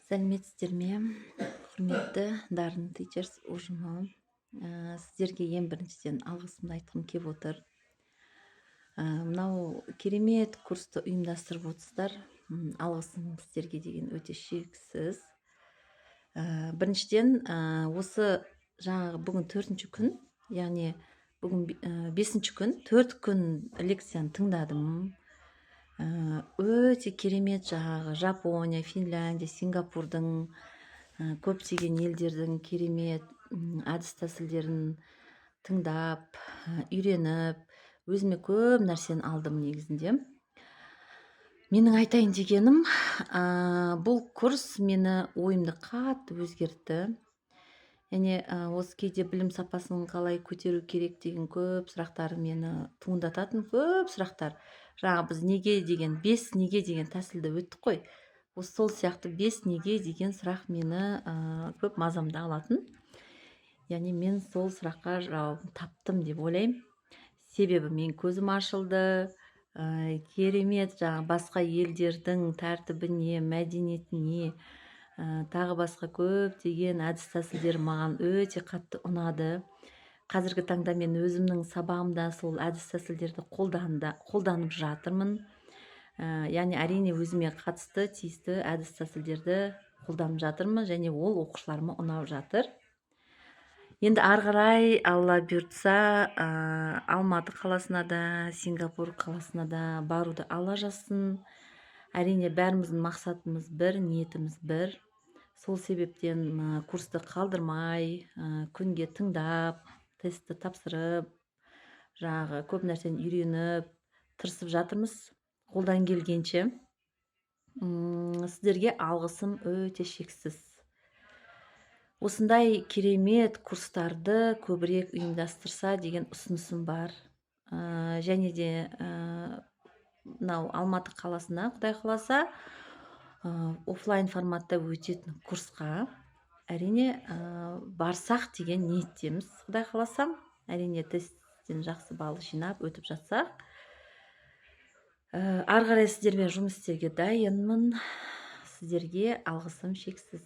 Сәлеметсіздер ме, құрметті Дарын Teachers ұжымы. Сіздерге ең біріншіден алғысымды айтқым келіп отыр. Мынау керемет курсты ұйымдастырып отырсыздар. Алғысым сіздерге деген өте шексіз. Біріншіден, осы жаңағы бүгін 4-ші күн, яғни бүгін 5-ші күн, 4 күн лекцияны тыңдадым. Өте керемет жаңағы Жапония, Финляндия, Сингапурдың көптеген елдердің керемет әдіс тәсілдерін тыңдап, үйреніп, өзіме көп нәрсені алдым негізінде. Менің айтайын дегенім, бұл курс мені ойымды қатты өзгертті. Яғни осы кейде білім сапасын қалай көтеру керек деген көп сұрақтар мені туындататын, көп сұрақтар. Жаңағы біз неге деген 5 неге деген тәсілді өттік қой. Осы сол сияқты 5 неге деген сұрақ мені көп мазамды алатын. Яғни мен сол сұраққа жауабын таптым деп ойлаймын. Себебі мен көзім ашылды, керемет жаңағы басқа елдердің тәртібіне, мәдениетіне, тағы басқа көптеген әдіс тәсілдер маған өте қатты ұнады. Қазіргі таңда мен өзімнің сабағымда сол әдіс тәсілдерді қолданып жатырмын. Яғни әрине өзіме қатысты тиісті әдіс тәсілдерді қолданып жатырмын және ол оқушыларыма ұнап жатыр. Енді ары қарай алла бұйыртса, Алматы қаласына да, Сингапур қаласына да баруды алла жазсын. Әрине бәріміздің мақсатымыз бір, ниетіміз бір. Сол себептен курсты қалдырмай, күнге тыңдап, тестті тапсырып, жаңағы көп нәрсені үйреніп, тырысып жатырмыз қолдан келгенше. Сіздерге алғысым өте шексіз. Осындай керемет курстарды көбірек ұйымдастырса деген ұсынысым бар. Және де мынау Алматы қаласына, Құдай қаласа, офлайн форматта өтетін курсқа әрине барсақ деген ниеттеміз. Құдай қаласа, әрине тесттен жақсы балл жинап өтіп жатсақ. Ары қарай сіздермен жұмыс істеуге дайынмын. Сіздерге алғысым шексіз.